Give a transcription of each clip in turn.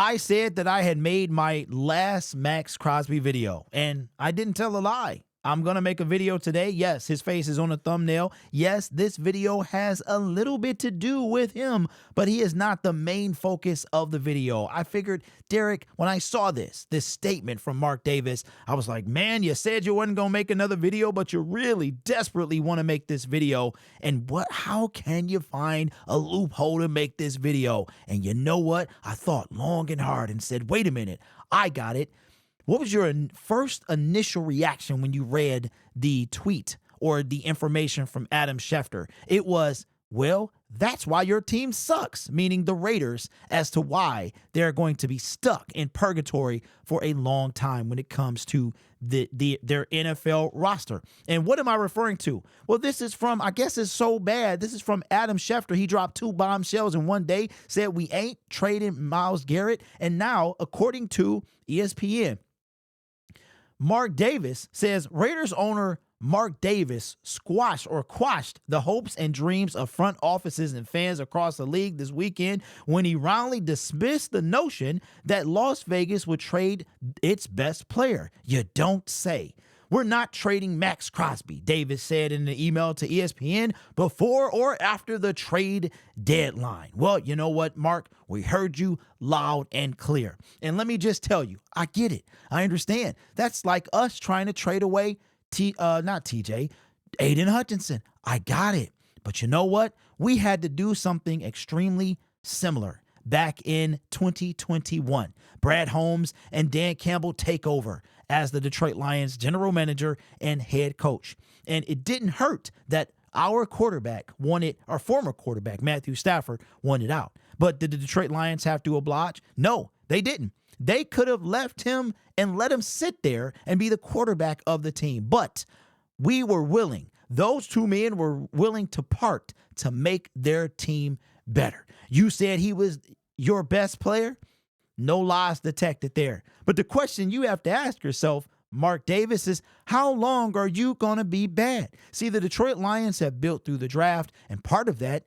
I said that I had made my last Max Crosby video, and I didn't tell a lie. I'm going to make a video today. Yes, his face is on the thumbnail. Yes, this video has a little bit to do with him, but he is not the main focus of the video. I figured, Derek, when I saw this statement from Mark Davis, I was like, man, you said you wasn't going to make another video, but you really desperately want to make this video. And how can you find a loophole to make this video? And you know what? I thought long and hard and said, wait a minute, I got it. What was your first initial reaction when you read the tweet or the information from Adam Schefter? It was, well, that's why your team sucks, meaning the Raiders, as to why they're going to be stuck in purgatory for a long time when it comes to their NFL roster. And what am I referring to? Well, this is from, I guess it's so bad, this is from Adam Schefter. He dropped 2 bombshells in one day, said we ain't trading Myles Garrett. And now, according to ESPN, Mark Davis says Raiders owner Mark Davis quashed the hopes and dreams of front offices and fans across the league this weekend when he roundly dismissed the notion that Las Vegas would trade its best player. You don't say. We're not trading Max Crosby, Davis said in an email to ESPN before or after the trade deadline. Well, you know what, Mark? We heard you loud and clear. And let me just tell you, I get it. I understand. That's like us trying to trade away Aiden Hutchinson. I got it. But you know what? We had to do something extremely similar back in 2021. Brad Holmes and Dan Campbell take over as the Detroit Lions general manager and head coach. And it didn't hurt that our quarterback wanted, our former quarterback, Matthew Stafford, wanted out. But did the Detroit Lions have to oblige? No, they didn't. They could have left him and let him sit there and be the quarterback of the team. But we were willing. Those 2 men were willing to part to make their team better. You said he was your best player? No lies detected there. But the question you have to ask yourself, Mark Davis, is how long are you going to be bad? See, the Detroit Lions have built through the draft, and part of that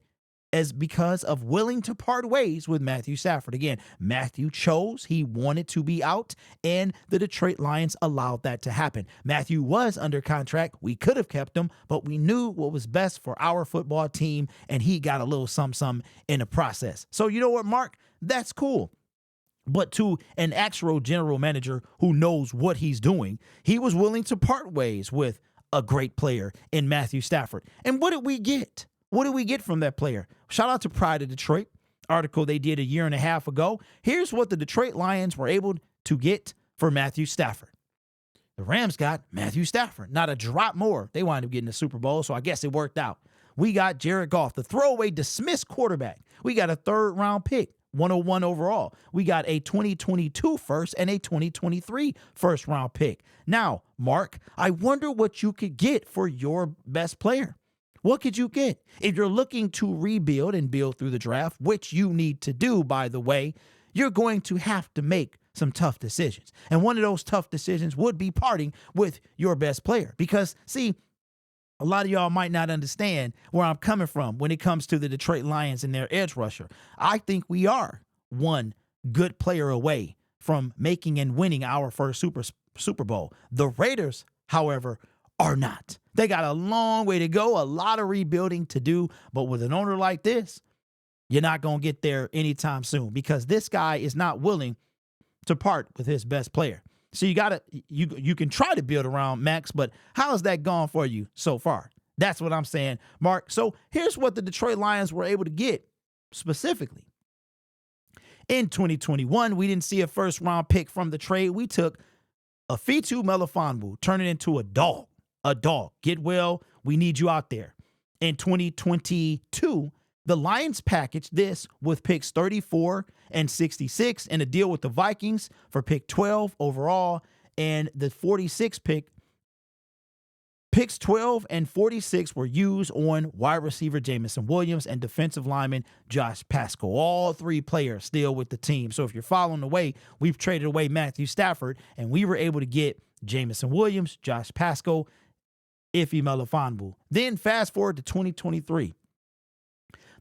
is because of willing to part ways with Matthew Stafford. Again, Matthew chose, he wanted to be out, and the Detroit Lions allowed that to happen. Matthew was under contract. We could have kept him, but we knew what was best for our football team, and he got a little something in the process. So you know what, Mark? That's cool. But to an actual general manager who knows what he's doing, he was willing to part ways with a great player in Matthew Stafford. And what did we get? What did we get from that player? Shout out to Pride of Detroit, article they did a year and a half ago. Here's what the Detroit Lions were able to get for Matthew Stafford. The Rams got Matthew Stafford, not a drop more. They wound up getting the Super Bowl, so I guess it worked out. We got Jared Goff, the throwaway dismissed quarterback. We got a 3rd-round pick. 101 overall. We got a 2022 first and a 2023 first-round pick. Now, Mark, I wonder what you could get for your best player. What could you get? If you're looking to rebuild and build through the draft, which you need to do, by the way, you're going to have to make some tough decisions. And one of those tough decisions would be parting with your best player. Because, see, a lot of y'all might not understand where I'm coming from when it comes to the Detroit Lions and their edge rusher. I think we are one good player away from making and winning our first Super Bowl. The Raiders, however, are not. They got a long way to go, a lot of rebuilding to do. But with an owner like this, you're not going to get there anytime soon because this guy is not willing to part with his best player. So you can try to build around Max, but how has that gone for you so far? That's what I'm saying, Mark. So here's what the Detroit Lions were able to get specifically. In 2021, we didn't see a first-round pick from the trade. We took a Fitu Melifonwu, turn it into a dog. A dog. Get well. We need you out there. In 2022, the Lions packaged this with picks 34 and 66 and a deal with the Vikings for pick 12 overall, and the 46 pick. Picks 12 and 46 were used on wide receiver Jameson Williams and defensive lineman Josh Pascal. All 3 players still with the team. So if you're following the way, we've traded away Matthew Stafford, and we were able to get Jameson Williams, Josh Pascal, Ife Melifonwu. Then fast forward to 2023.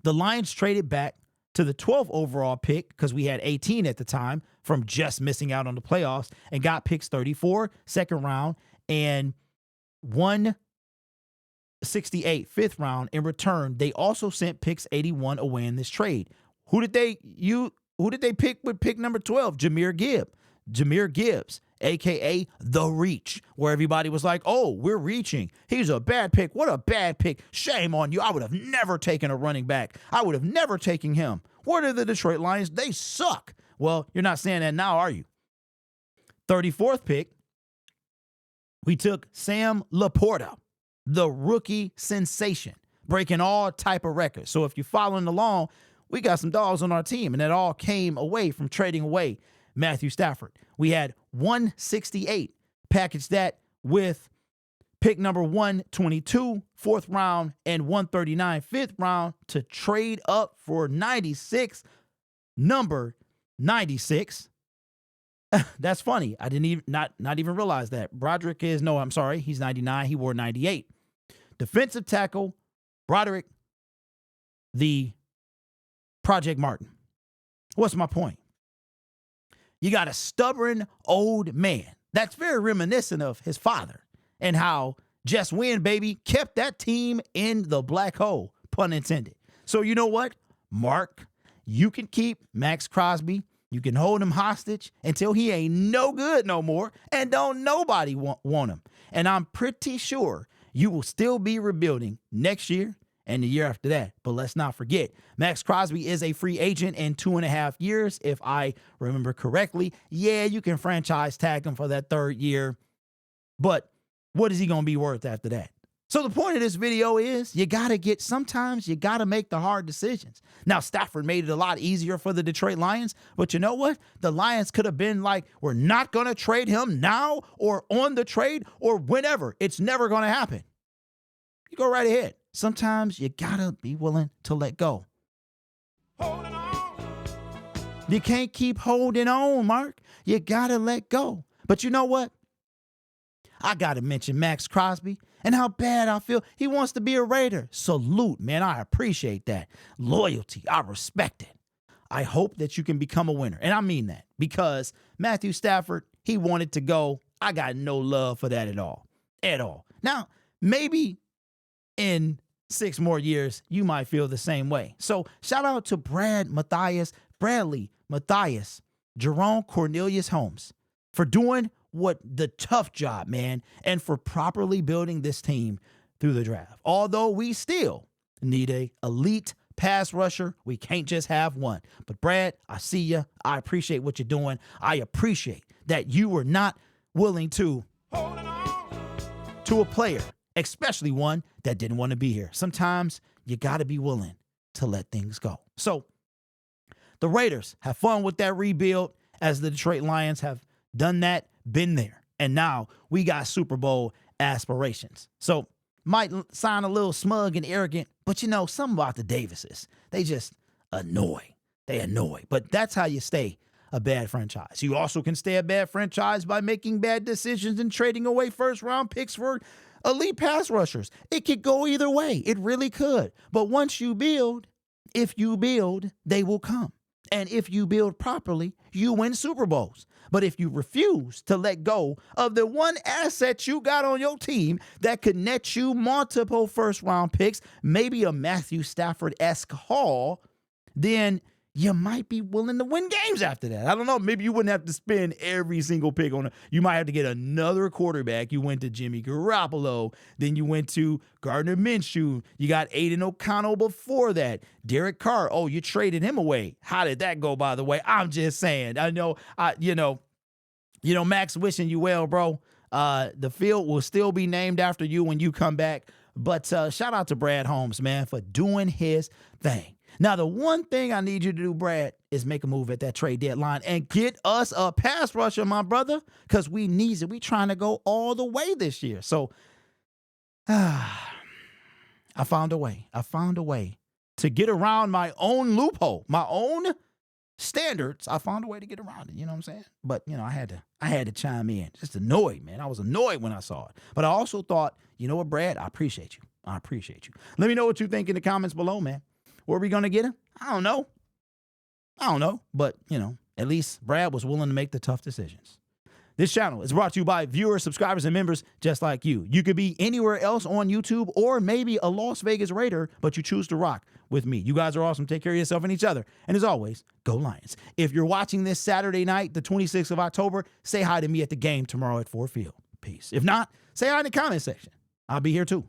The Lions traded back to the 12th overall pick, because we had 18 at the time from just missing out on the playoffs, and got picks 34, second round, and 168, fifth round. In return, they also sent picks 81 away in this trade. Who did they pick with pick number 12? Jahmyr Gibbs, a.k.a. The Reach, where everybody was like, oh, we're reaching. He's a bad pick. What a bad pick. Shame on you. I would have never taken a running back. I would have never taken him. What are the Detroit Lions? They suck. Well, you're not saying that now, are you? 34th pick, we took Sam Laporta, the rookie sensation, breaking all type of records. So if you're following along, we got some dogs on our team, and it all came away from trading away Matthew Stafford. We had 168, package that with pick number 122, fourth round, and 139, fifth round, to trade up for 96, number 96. That's funny. I didn't even not even realize that. Broderick is, no, I'm sorry, he's 99. He wore 98. Defensive tackle, Broderick, the Project Martin. What's my point? You got a stubborn old man that's very reminiscent of his father, and how just win, baby, kept that team in the black hole, pun intended. So you know what, Mark, you can keep Max Crosby. You can hold him hostage until he ain't no good no more, and don't nobody want him. And I'm pretty sure you will still be rebuilding next year and the year after that. But let's not forget, Max Crosby is a free agent in 2.5 years, if I remember correctly. Yeah, you can franchise tag him for that third year, but what is he going to be worth after that? So the point of this video is sometimes you got to make the hard decisions. Now, Stafford made it a lot easier for the Detroit Lions, but you know what? The Lions could have been like, we're not going to trade him now or on the trade or whenever. It's never going to happen. You go right ahead. Sometimes you got to be willing to let go. Holding on. You can't keep holding on, Mark. You got to let go. But you know what? I got to mention Max Crosby and how bad I feel. He wants to be a Raider. Salute, man. I appreciate that. Loyalty. I respect it. I hope that you can become a winner. And I mean that, because Matthew Stafford, he wanted to go. I got no love for that at all. At all. Now, maybe in 6 more years, you might feel the same way. So shout out to Bradley, Matthias, Jerome Cornelius Holmes for doing the tough job, man, and for properly building this team through the draft. Although we still need a elite pass rusher, we can't just have one. But Brad, I see you. I appreciate what you're doing. I appreciate that you were not willing to hold on to a player, especially one that didn't want to be here. Sometimes you got to be willing to let things go. So the Raiders have fun with that rebuild, as the Detroit Lions have done that, been there. And now we got Super Bowl aspirations. So might sound a little smug and arrogant, but you know, something about the Davises, they just annoy. They annoy. But that's how you stay a bad franchise. You also can stay a bad franchise by making bad decisions and trading away first-round picks for elite pass rushers. It could go either way. It really could. But once you build, if you build, they will come. And if you build properly, you win Super Bowls. But if you refuse to let go of the one asset you got on your team that could net you multiple first-round picks, maybe a Matthew Stafford-esque haul, then you might be willing to win games after that. I don't know. Maybe you wouldn't have to spend every single pick on it. You might have to get another quarterback. You went to Jimmy Garoppolo. Then you went to Gardner Minshew. You got Aiden O'Connell before that. Derek Carr. Oh, you traded him away. How did that go, by the way? I'm just saying. I know, Max, wishing you well, bro. The field will still be named after you when you come back. But shout out to Brad Holmes, man, for doing his thing. Now, the one thing I need you to do, Brad, is make a move at that trade deadline and get us a pass rusher, my brother, because we need it. We trying to go all the way this year. So I found a way. I found a way to get around my own loophole, my own standards. I found a way to get around it. You know what I'm saying? But, I had to chime in. Just annoyed, man. I was annoyed when I saw it. But I also thought, you know what, Brad? I appreciate you. I appreciate you. Let me know what you think in the comments below, man. Where are we going to get him? I don't know. I don't know, but, at least Brad was willing to make the tough decisions. This channel is brought to you by viewers, subscribers, and members just like you. You could be anywhere else on YouTube or maybe a Las Vegas Raider, but you choose to rock with me. You guys are awesome. Take care of yourself and each other. And as always, go Lions. If you're watching this Saturday night, the 26th of October, say hi to me at the game tomorrow at Ford Field. Peace. If not, say hi in the comment section. I'll be here too.